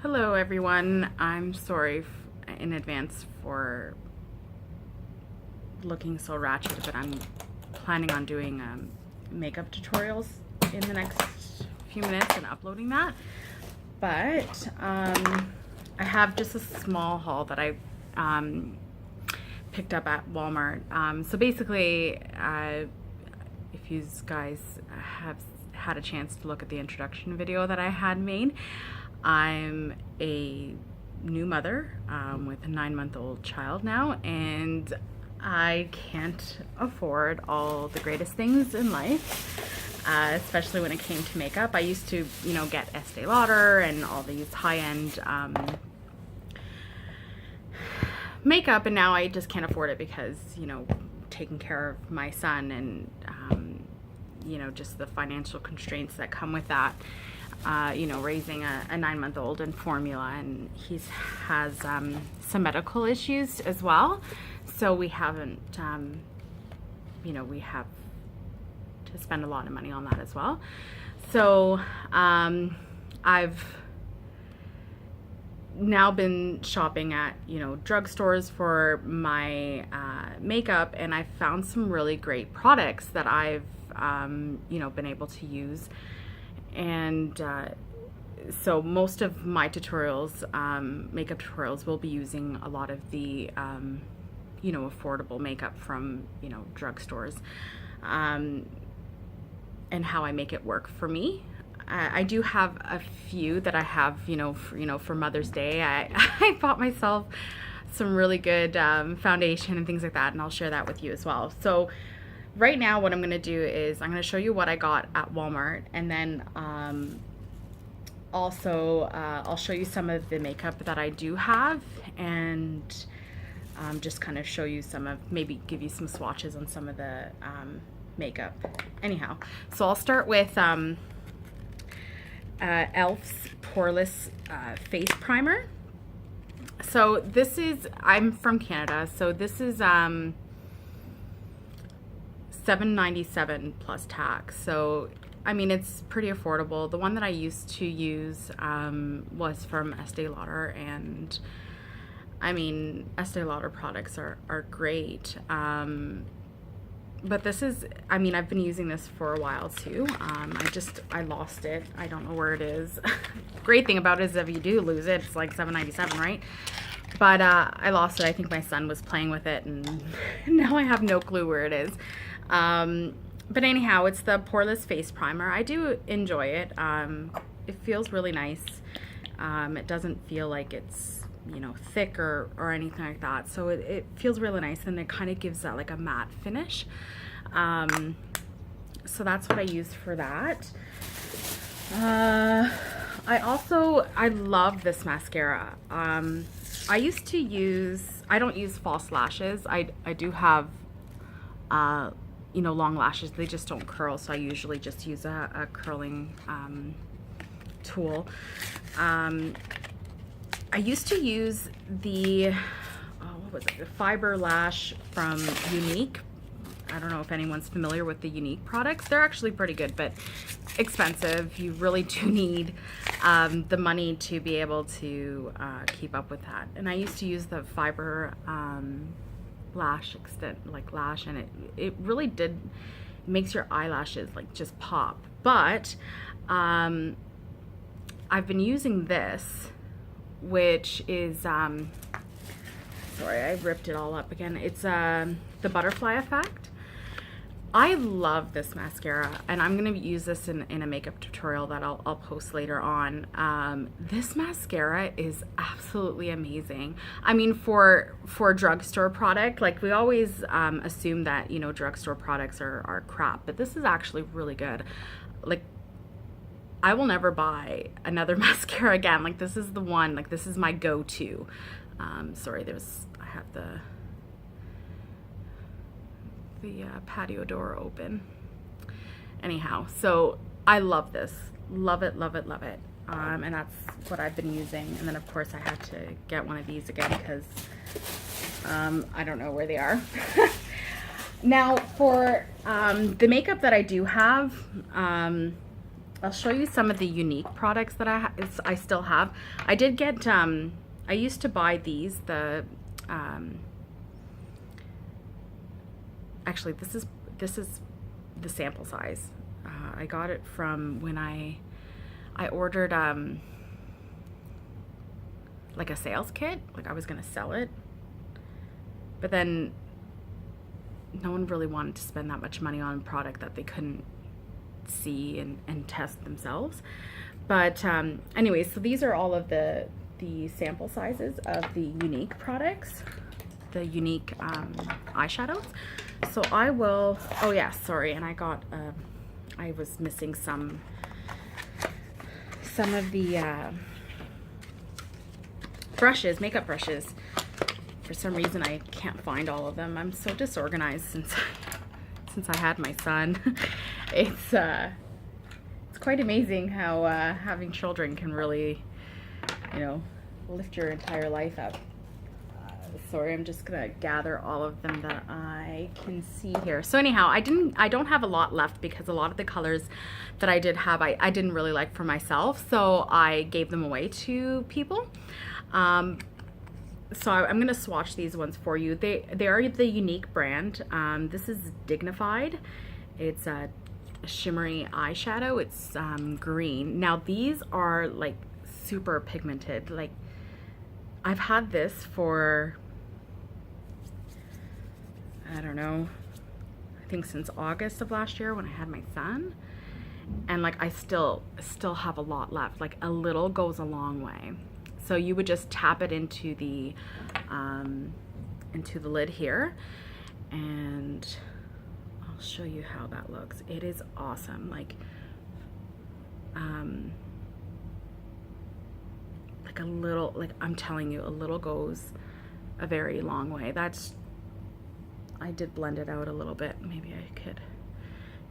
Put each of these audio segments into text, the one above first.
Hello everyone. I'm sorry in advance for looking so ratchet, but I'm planning on doing makeup tutorials in the next few minutes and uploading that. But I have just a small haul that I picked up at Walmart. So basically, if you guys have had a chance to look at the introduction video that I had made, I'm a new mother with a 9-month-old child now, and I can't afford all the greatest things in life, especially when it came to makeup. I used to, get Estee Lauder and all these high-end makeup, and now I just can't afford it because, taking care of my son and, just the financial constraints that come with that. Raising a 9-month-old in formula, and he has some medical issues as well. So we haven't, we have to spend a lot of money on that as well. So I've now been shopping at, drugstores for my makeup, and I found some really great products that I've, been able to use. And so most of my tutorials, makeup tutorials, will be using a lot of the, affordable makeup from, drugstores, and how I make it work for me. I do have a few that I have, for Mother's Day. I bought myself some really good foundation and things like that, and I'll share that with you as well. So right now what I'm going to do is I'm going to show you what I got at Walmart, and then also I'll show you some of the makeup that I do have, and just kind of show you some of, maybe give you some swatches on some of the makeup. Anyhow, so I'll start with e.l.f.'s Poreless Face Primer. So this is, I'm from Canada, so this is $7.97 plus tax. So I mean, it's pretty affordable. The one that I used to use was from Estee Lauder, and I mean, Estee Lauder products are great. But this is, I mean, I've been using this for a while too. I lost it. I don't know where it is. Great thing about it is if you do lose it, it's like $7.97, right? But I lost it. I think my son was playing with it, and now I have no clue where it is. But anyhow, it's the Poreless Face Primer. I do enjoy it. It feels really nice. It doesn't feel like it's, thick or anything like that. So it feels really nice, and it kind of gives that like a matte finish. So that's what I use for that. I love this mascara. I used to use, I don't use false lashes. I do have, long lashes. They just don't curl, so I usually just use a curling tool. I used to use the, what was it, the Fiber Lash from Younique. I don't know if anyone's familiar with the Younique products. They're actually pretty good, but expensive. You really do need the money to be able to keep up with that. And I used to use the Fiber Lash lash, and it really did, makes your eyelashes like just pop. But I've been using this, which is sorry, I ripped it all up again. It's the Butterfly Effect. I love this mascara, and I'm gonna use this in a makeup tutorial that I'll post later on. This mascara is absolutely amazing. I mean, for a drugstore product, like we always assume that, drugstore products are crap, but this is actually really good. Like, I will never buy another mascara again. Like, this is the one, like this is my go-to. Sorry, I have the patio door open. Anyhow, so I love this. Love it, love it, love it. And that's what I've been using. And then of course I had to get one of these again because I don't know where they are. Now for the makeup that I do have, I'll show you some of the Younique products that I still have. I did get, I used to buy these, actually this is the sample size. I got it from when I ordered like a sales kit, like I was gonna sell it, but then no one really wanted to spend that much money on a product that they couldn't see and test themselves. But anyways, so these are all of the sample sizes of the Younique products, the Younique eyeshadows. So I will, oh yeah, sorry, and I got I was missing some of the brushes, makeup brushes. For some reason I can't find all of them. I'm so disorganized since I had my son. It's quite amazing how having children can really, you know, lift your entire life up. Sorry, I'm just gonna gather all of them that I can see here. So anyhow, I don't have a lot left because a lot of the colors that I did have, I didn't really like for myself, so I gave them away to people. So I'm gonna swatch these ones for you. They are the Younique brand. This is Dignified. It's a shimmery eyeshadow. It's green. Now these are like super pigmented. Like I've had this for, I don't know, I think since August of last year when I had my son, and like I still have a lot left. Like a little goes a long way. So you would just tap it into the lid here, and I'll show you how that looks. It is awesome. Like a little, like I'm telling you, a little goes a very long way. I did blend it out a little bit. Maybe I could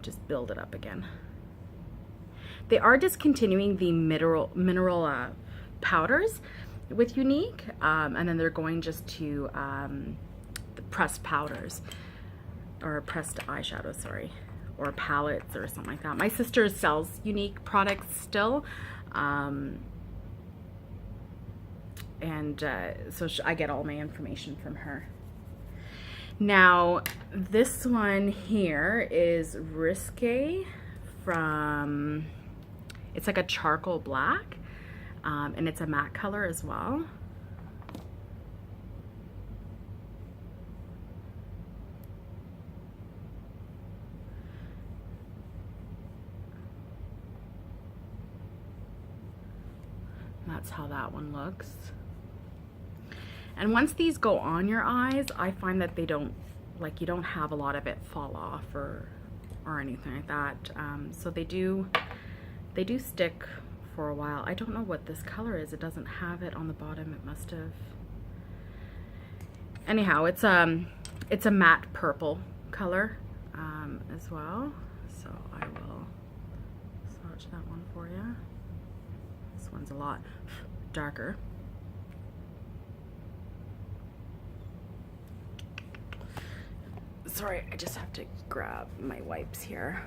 just build it up again. They are discontinuing the mineral powders with Younique, and then they're going just to the pressed powders, or pressed eyeshadows, sorry, or palettes or something like that. My sister sells Younique products still, and so I get all my information from her. Now this one here is Risque from, it's like a charcoal black. And it's a matte color as well. That's how that one looks. And once these go on your eyes, I find that they don't, like, you don't have a lot of it fall off or anything like that. So they do stick for a while. I don't know what this color is. It doesn't have it on the bottom. It must have. Anyhow, it's a matte purple color as well. So I will swatch that one for you. This one's a lot darker. Sorry, I just have to grab my wipes here.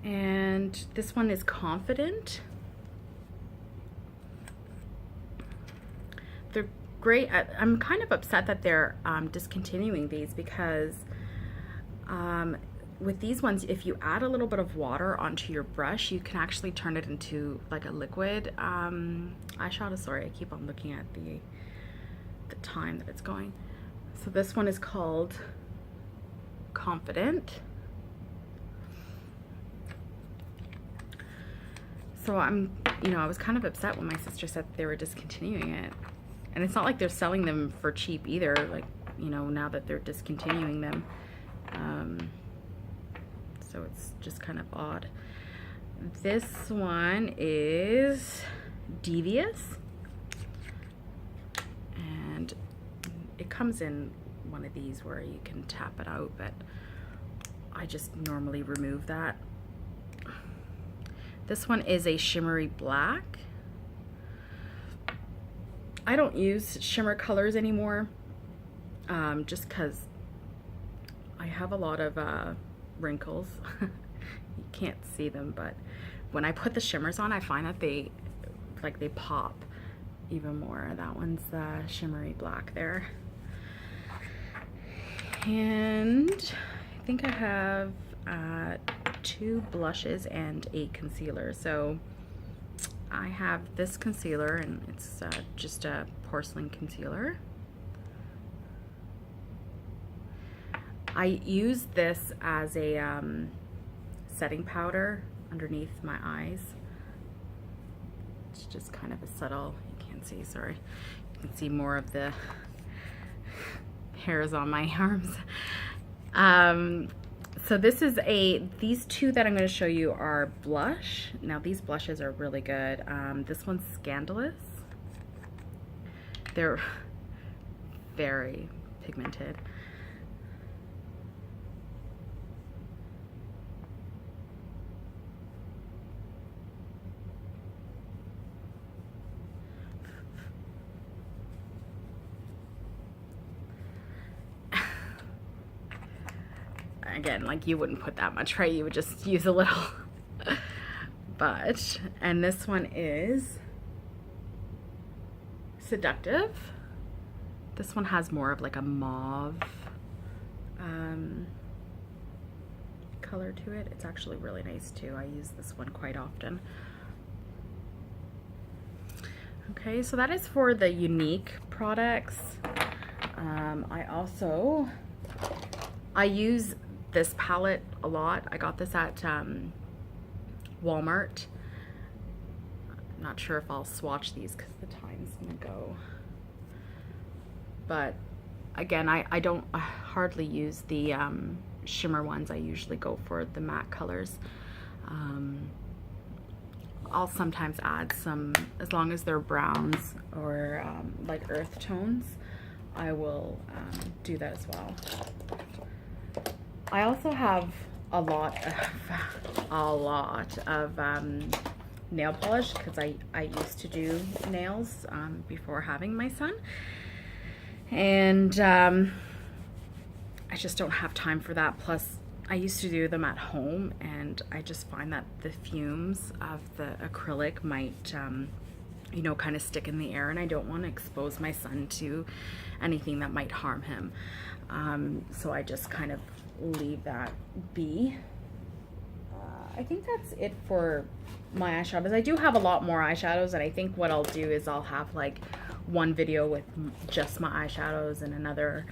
And this one is Confident. They're great. I'm kind of upset that they're discontinuing these because with these ones, if you add a little bit of water onto your brush, you can actually turn it into like a liquid eyeshadow. Sorry, I keep on looking at the time that it's going. So this one is called Confident. So I was kind of upset when my sister said they were discontinuing it. And it's not like they're selling them for cheap either, like, now that they're discontinuing them. So it's just kind of odd. This one is Devious. And it comes in one of these where you can tap it out, but I just normally remove that. This one is a shimmery black. I don't use shimmer colors anymore, just because have a lot of wrinkles. You can't see them, but when I put the shimmers on, I find that they pop even more. That one's the shimmery black there. And I think I have 2 blushes and a concealer. So I have this concealer, and it's just a porcelain concealer. I use this as a setting powder underneath my eyes. It's just kind of a subtle, you can't see, sorry. You can see more of the hairs on my arms. So this is these 2 that I'm going to show you are blush. Now these blushes are really good. This one's Scandalous. They're very pigmented. Again, like, you wouldn't put that much, right? You would just use a little. But, and this one is Seductive. This one has more of like a mauve color to it. It's actually really nice too. I use this one quite often. Okay, so that is for the Younique products. I use this palette a lot. I got this at Walmart. I'm not sure if I'll swatch these because the time's gonna go. But again, I don't hardly use the shimmer ones. I usually go for the matte colors. I'll sometimes add some, as long as they're browns or like earth tones, I will do that as well. I also have a lot of nail polish because I used to do nails before having my son, and I just don't have time for that. Plus I used to do them at home, and I just find that the fumes of the acrylic might you know, kind of stick in the air, and I don't want to expose my son to anything that might harm him. So I just kind of leave that be. I think that's it for my eyeshadows. I do have a lot more eyeshadows, and I think what I'll do is I'll have like one video with just my eyeshadows and another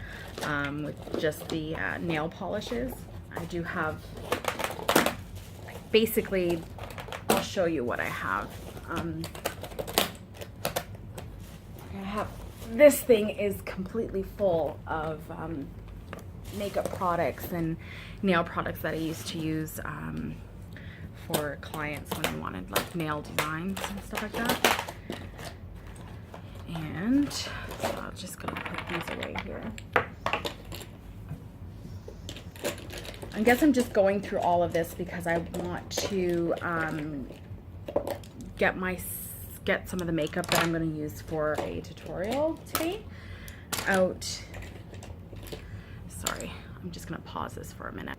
with just the nail polishes. I do have, basically, I'll show you what I have. This thing is completely full of makeup products and nail products that I used to use for clients when they wanted like nail designs and stuff like that. And so I'm just gonna put these away here. I guess I'm just going through all of this because I want to get some of the makeup that I'm going to use for a tutorial today out. Sorry, I'm just going to pause this for a minute.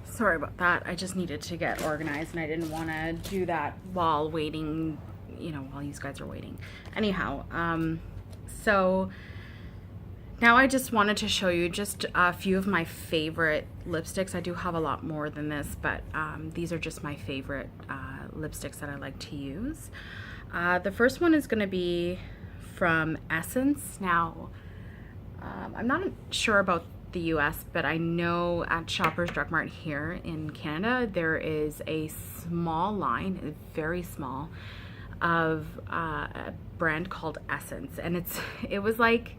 Sorry about that. I just needed to get organized, and I didn't want to do that while waiting, you know, while you guys are waiting. Anyhow, so now I just wanted to show you just a few of my favorite lipsticks. I do have a lot more than this, but these are just my favorite lipsticks that I like to use. The first one is going to be from Essence. Now, I'm not sure about the US, but I know at Shoppers Drug Mart here in Canada, there is a small line, very small, of a brand called Essence. And it was like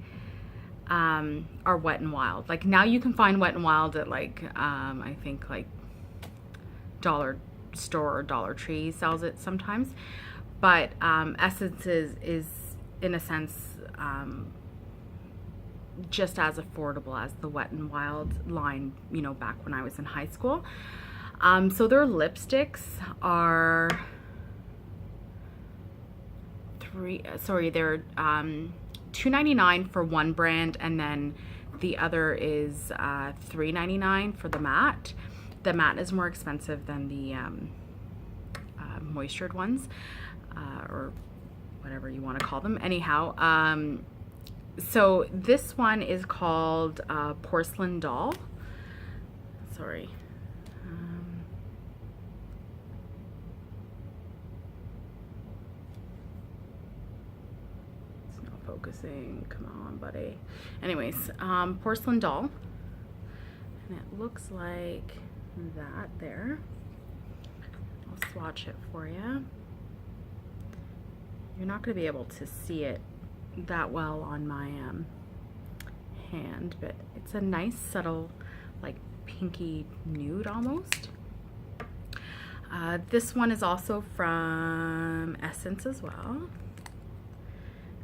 our Wet n Wild. Like, now you can find Wet n Wild at like I think like Dollar Store or Dollar Tree sells it sometimes, but Essence is in a sense just as affordable as the Wet n Wild line, you know, back when I was in high school. So their lipsticks are they're $2.99 for one brand, and then The other is $3.99 for the matte. The matte is more expensive than the moistured ones, or whatever you want to call them. Anyhow, so this one is called Porcelain Doll. Sorry. It's not focusing. Come on, buddy. Anyways, Porcelain Doll. And it looks like that there. I'll swatch it for you. You're not going to be able to see it that well on my hand, but it's a nice subtle like pinky nude almost. This one is also from Essence as well,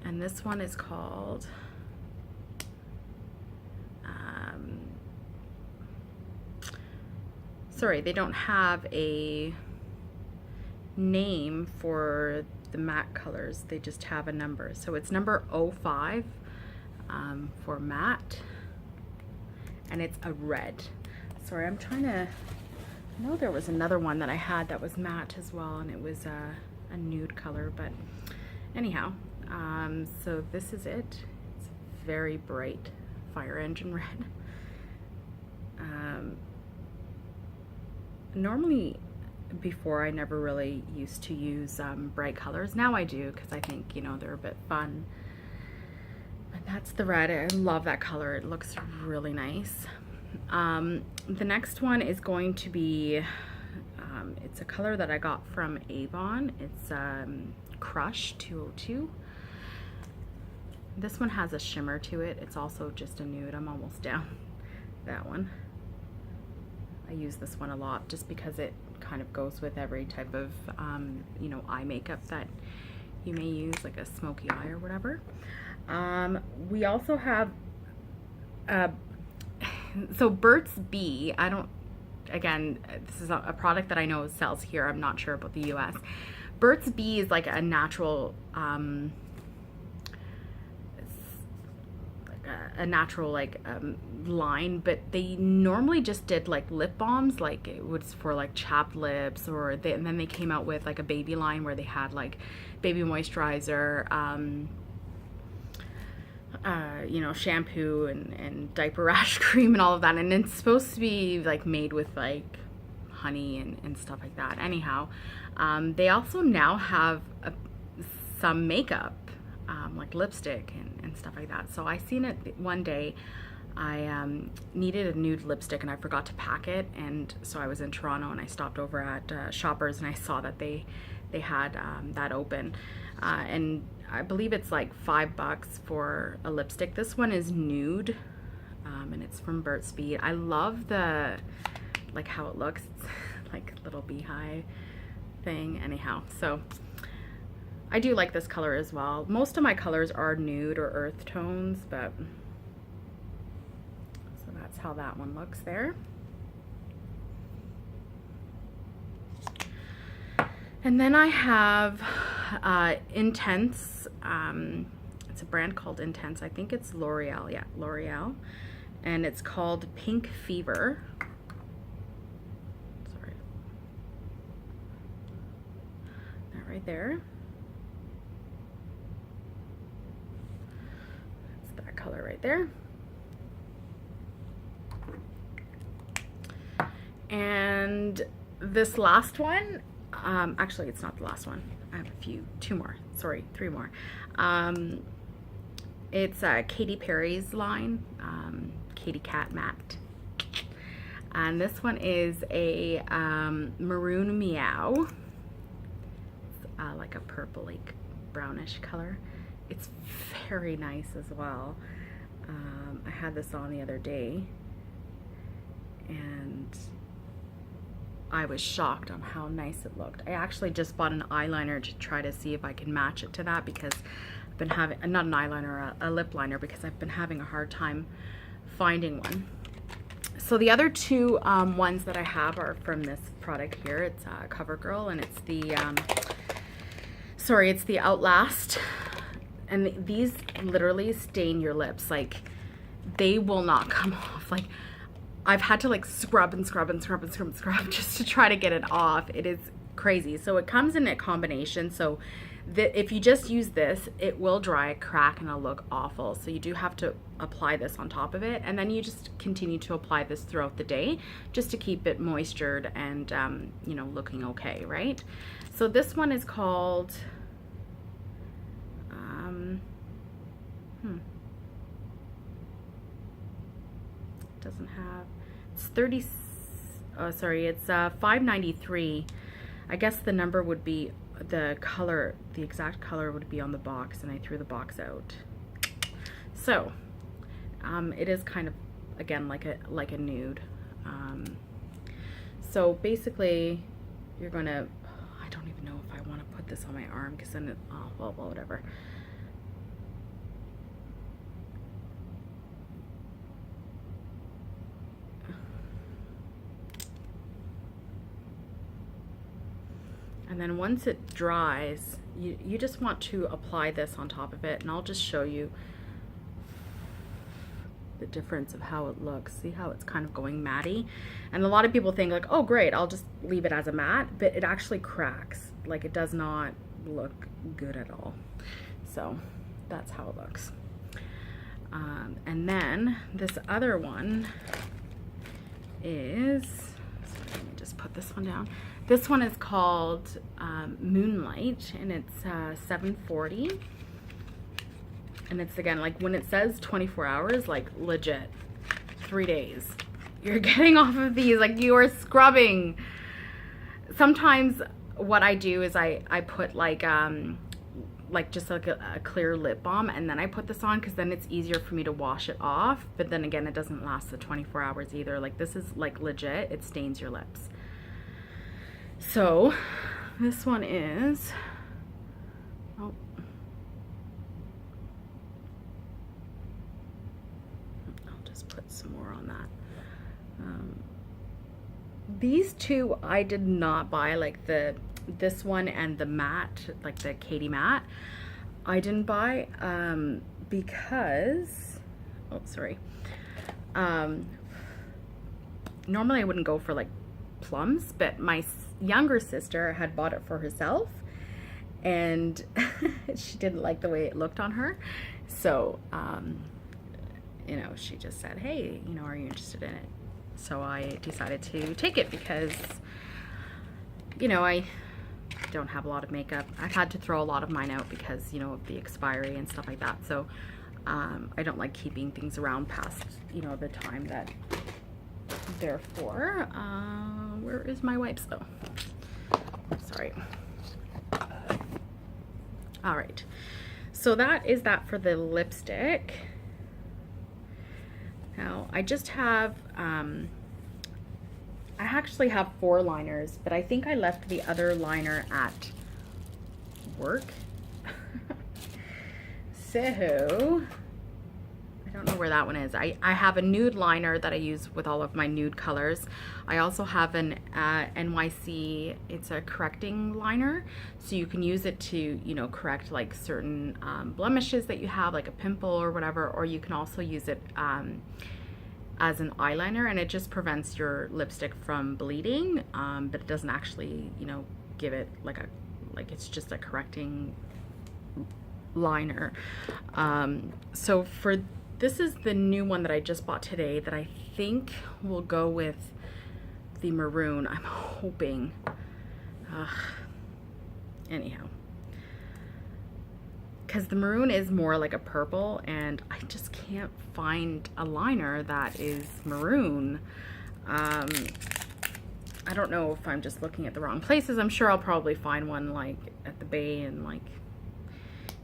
and this one is called sorry, they don't have a name for the matte colors, they just have a number. So it's number 05 for matte, and it's a red. Sorry, I'm trying to, I know there was another one that I had that was matte as well, and it was a nude color, but anyhow, so this is it. It's very bright fire engine red. Normally, before, I never really used to use bright colors. Now I do, because I think, you know, they're a bit fun. But that's the red. I love that color. It looks really nice. The next one is going to be, it's a color that I got from Avon. It's Crush 202. This one has a shimmer to it. It's also just a nude. I'm almost down that one. I use this one a lot just because it kind of goes with every type of you know, eye makeup that you may use, like a smoky eye or whatever. We also have so Burt's Bee. I don't, again, this is a product that I know sells here. I'm not sure about the US. Burt's Bee is like a natural line, but they normally just did like lip balms, like it was for like chapped lips, or and then they came out with like a baby line where they had like baby moisturizer, you know, shampoo and diaper rash cream and all of that, and it's supposed to be like made with like honey and stuff like that. Anyhow, they also now have some makeup, like lipstick and stuff like that. So I seen it one day. I needed a nude lipstick and I forgot to pack it, and so I was in Toronto and I stopped over at Shoppers and I saw that they had that open, and I believe it's like $5 for a lipstick. This one is nude, and it's from Burt's Bee. I love the, like, how it looks. It's like a little beehive thing. Anyhow, so I do like this color as well. Most of my colors are nude or earth tones, but so that's how that one looks there. And then I have Intense. It's a brand called Intense. I think it's L'Oreal. Yeah, L'Oreal. And it's called Pink Fever. Sorry. That right there. That's that color right there. And this last one, actually it's not the last one. I have two more, sorry, three more. It's Katy Perry's line, Katy Cat Matte. And this one is a Maroon Meow. It's like a purpley brownish color. It's very nice as well. I had this on the other day and I was shocked on how nice it looked. I actually just bought an eyeliner to try to see if I can match it to that, because I've been having, not an eyeliner, a lip liner, because I've been having a hard time finding one. So the other two ones that I have are from this product here. It's CoverGirl, and it's the, it's the Outlast. And these literally stain your lips. Like, they will not come off. Like, I've had to like scrub and scrub and scrub and scrub and scrub just to try to get it off. It is crazy. So it comes in a combination. So if you just use this, it will dry, crack, and it'll look awful. So you do have to apply this on top of it, and then you just continue to apply this throughout the day just to keep it moistured and you know, looking okay, right? So this one is called doesn't have, it's 30, oh sorry, it's 593. I guess the number would be the color, the exact color would be on the box, and I threw the box out. So it is kind of, again, like a nude. So basically you're gonna, I don't even know if I want to put this on my arm, because then it, oh well, whatever. And then once it dries, you just want to apply this on top of it, and I'll just show you the difference of how it looks. See how it's kind of going matty? And a lot of people think like, oh great, I'll just leave it as a matte, but it actually cracks. Like, it does not look good at all. So that's how it looks. And then this other one is, sorry, let me just put this one down. This one is called Moonlight, and it's 740. And it's, again, like when it says 24 hours, like legit 3 days. You're getting off of these, like you are scrubbing. Sometimes what I do is I put like just like a clear lip balm, and then I put this on, because then it's easier for me to wash it off. But then again, it doesn't last the 24 hours either. Like, this is like legit, it stains your lips. So this one is, oh, I'll just put some more on that. These two I did not buy, like this one and the matte, like the Katie matte, I didn't buy because, oh sorry, normally I wouldn't go for like plums, but my younger sister had bought it for herself, and she didn't like the way it looked on her. So you know, she just said, hey, you know, are you interested in it? So I decided to take it because, you know, I don't have a lot of makeup. I've had to throw a lot of mine out because, you know, of the expiry and stuff like that. So I don't like keeping things around past, you know, the time that they're for. Where is my wipes though? Sorry. All right. So that is that for the lipstick. Now I just have, I actually have 4 liners, but I think I left the other liner at work. So I don't know where that one is. I have a nude liner that I use with all of my nude colors. I also have an NYC, it's a correcting liner, so you can use it to, you know, correct like certain blemishes that you have, like a pimple or whatever, or you can also use it as an eyeliner, and it just prevents your lipstick from bleeding, but it doesn't actually, you know, give it like it's just a correcting liner. So for this is the new one that I just bought today that I think will go with the maroon. I'm hoping. Anyhow, because the maroon is more like a purple, and I just can't find a liner that is maroon. I don't know if I'm just looking at the wrong places. I'm sure I'll probably find one like at the Bay and like,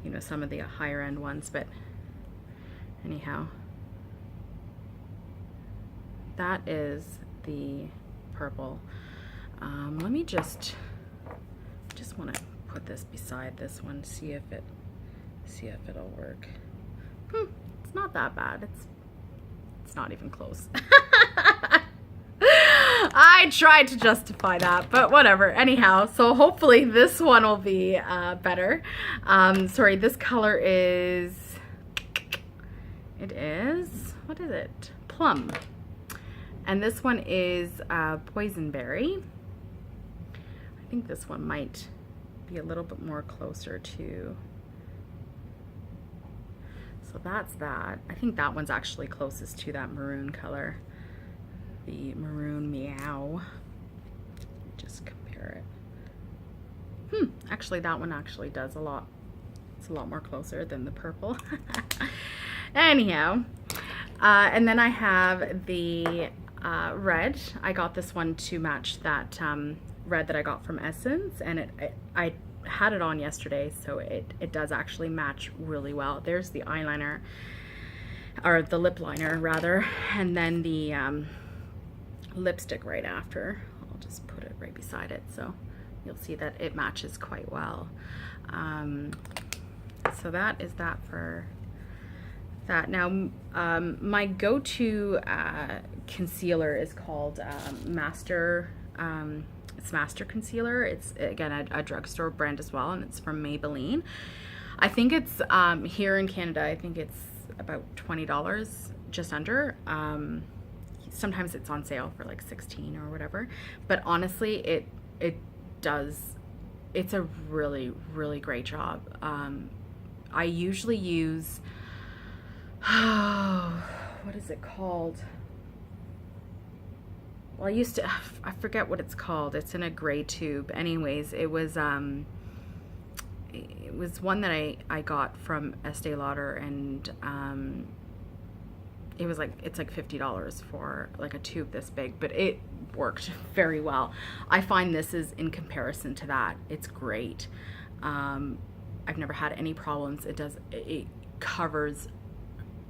you know, some of the higher end ones, but anyhow, that is the purple. Let me just want to put this beside this one, see if it'll work. It's not that bad. It's not even close. I tried to justify that, but whatever. Anyhow, so hopefully this one will be better. Sorry, this color is, it is what is it? Plum. And this one is Poison Berry. I think this one might be a little bit more closer to, so that's that. I think that one's actually closest to that maroon color, the Maroon Meow. Just compare it. Actually that one actually does a lot. It's a lot more closer than the purple. Anyhow, and then I have the red. I got this one to match that red that I got from Essence, and I had it on yesterday, so it does actually match really well. There's the eyeliner, or the lip liner rather, and then the lipstick right after. I'll just put it right beside it so you'll see that it matches quite well. So that is that for that. Now my go-to concealer is called Master, it's Master Concealer. It's again a drugstore brand as well, and it's from Maybelline. I think it's here in Canada, I think it's about $20, just under. Sometimes it's on sale for like 16 or whatever, but honestly it's a really, really great job. I usually use, what is it called? Well, I forget what it's called. It's in a gray tube. Anyways, it was one that I got from Estee Lauder, and it's like $50 for like a tube this big, but it worked very well. I find this is, in comparison to that, it's great. I've never had any problems. It covers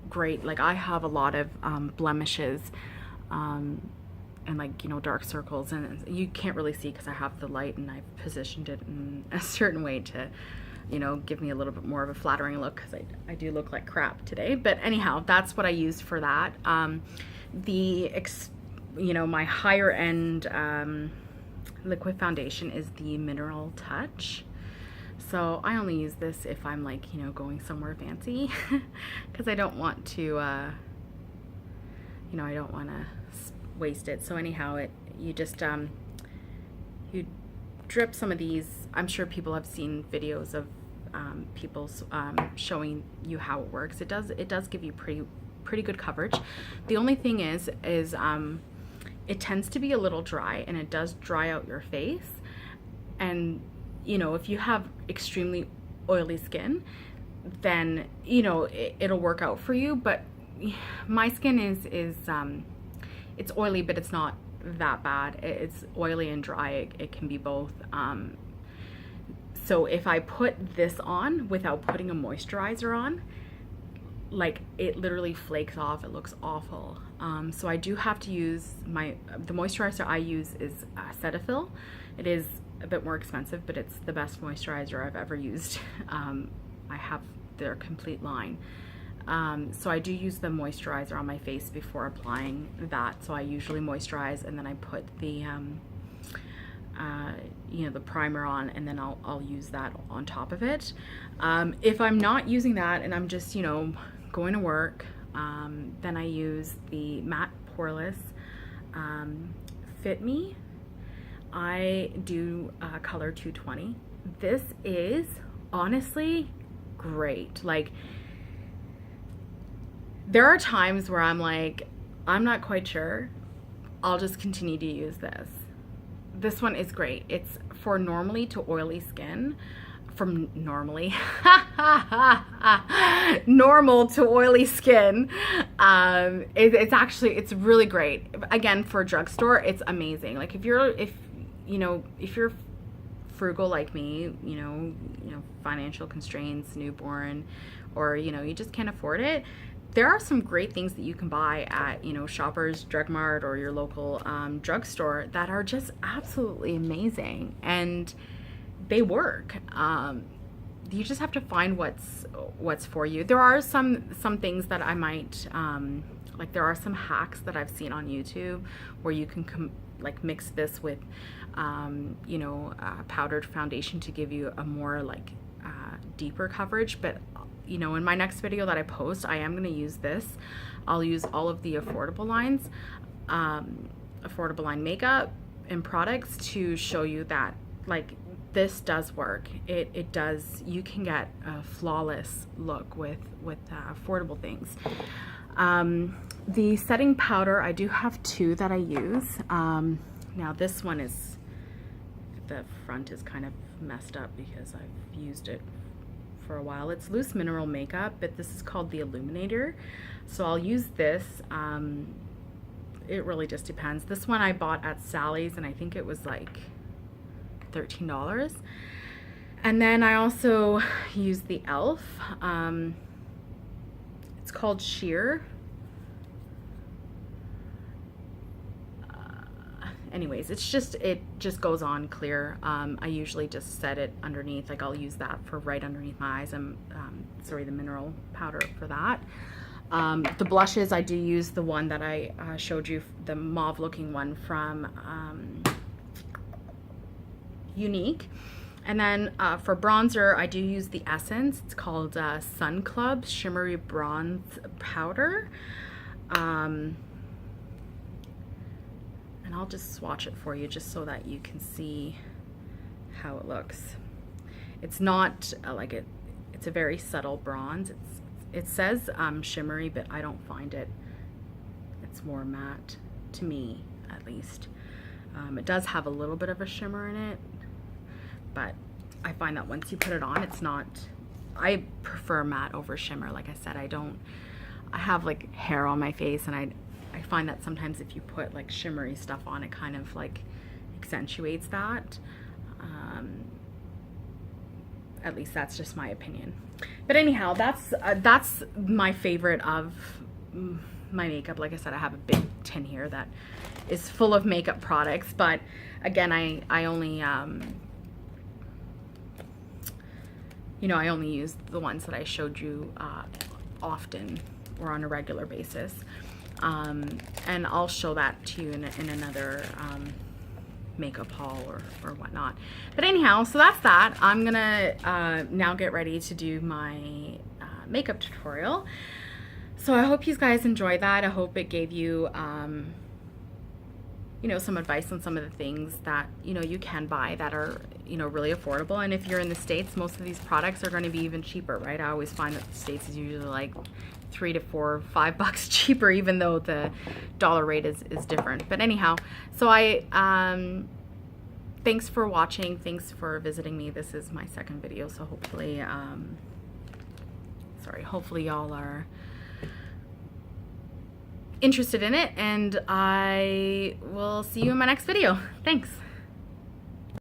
great. Like, I have a lot of blemishes, and like, you know, dark circles, and you can't really see because I have the light and I've positioned it in a certain way to, you know, give me a little bit more of a flattering look, because I do look like crap today. But anyhow, that's what I used for that. You know, my higher end liquid foundation is the Mineral Touch. So I only use this if I'm like, you know, going somewhere fancy, because I don't want to, you know, I don't want to waste it. So anyhow, you just you drip some of these. I'm sure people have seen videos of people showing you how it works. It does give you pretty good coverage. The only thing is it tends to be a little dry, and it does dry out your face. And you know, if you have extremely oily skin, then you know it'll work out for you. But my skin is it's oily, but it's not that bad. It's oily and dry. It can be both. So if I put this on without putting a moisturizer on, like, it literally flakes off. It looks awful. So I do have to use the moisturizer I use is Cetaphil. It is a bit more expensive, but it's the best moisturizer I've ever used. I have their complete line. So I do use the moisturizer on my face before applying that. So I usually moisturize, and then I put the you know, the primer on, and then I'll use that on top of it. If I'm not using that and I'm just, you know, going to work, then I use the Matte Poreless Fit Me. I do color 220. This is honestly great. Like, there are times where I'm like, I'm not quite sure, I'll just continue to use this. This one is great. It's for normally to oily skin. From normally normal to oily skin. It's really great. Again, for a drugstore, it's amazing. Like, if you're frugal like me, you know, financial constraints, newborn, or you know, you just can't afford it, there are some great things that you can buy at, you know, Shoppers Drug Mart or your local drugstore that are just absolutely amazing, and they work. You just have to find what's for you. There are some things that I might like. There are some hacks that I've seen on YouTube where you can like mix this with you know, powdered foundation to give you a more like deeper coverage. But you know, in my next video that I post, I am going to use this. I'll use all of the affordable lines, affordable line makeup and products to show you that, like, this does work. It does. You can get a flawless look with affordable things. The setting powder, I do have two that I use. Now this one is, the front is kind of messed up because I've used it for a while. It's Loose Mineral Makeup, but this is called the Illuminator. So I'll use this. It really just depends. This one I bought at Sally's, and I think it was like $13. And then I also use the e.l.f. It's called Sheer. Anyways, it just goes on clear. I usually just set it underneath, like I'll use that for right underneath my eyes. Sorry, the mineral powder for that. The blushes, I do use the one that I showed you, the mauve looking one from Younique. And then for bronzer, I do use the Essence. It's called Sun Club Shimmery Bronze Powder. And I'll just swatch it for you just so that you can see how it looks. It's not it's a very subtle bronze. It says shimmery, but I don't find it. It's more matte, to me at least. It does have a little bit of a shimmer in it, but I find that once you put it on, it's not, I prefer matte over shimmer. Like I said, I have like hair on my face, and I find that sometimes if you put like shimmery stuff on, it kind of like accentuates that. At least that's just my opinion. But anyhow, that's my favorite of my makeup. Like I said, I have a big tin here that is full of makeup products, but again, I only you know, I only use the ones that I showed you often or on a regular basis. And I'll show that to you in another makeup haul or whatnot. But anyhow, so that's that. I'm gonna now get ready to do my makeup tutorial. So I hope you guys enjoyed that. I hope it gave you you know, some advice on some of the things that, you know, you can buy that are, you know, really affordable. And if you're in the States, most of these products are going to be even cheaper, right? I always find that the States is usually like $3 to $4, $5 cheaper, even though the dollar rate is different. But anyhow, so thanks for watching. Thanks for visiting me. This is my second video, so hopefully, hopefully y'all are interested in it, and I will see you in my next video. Thanks.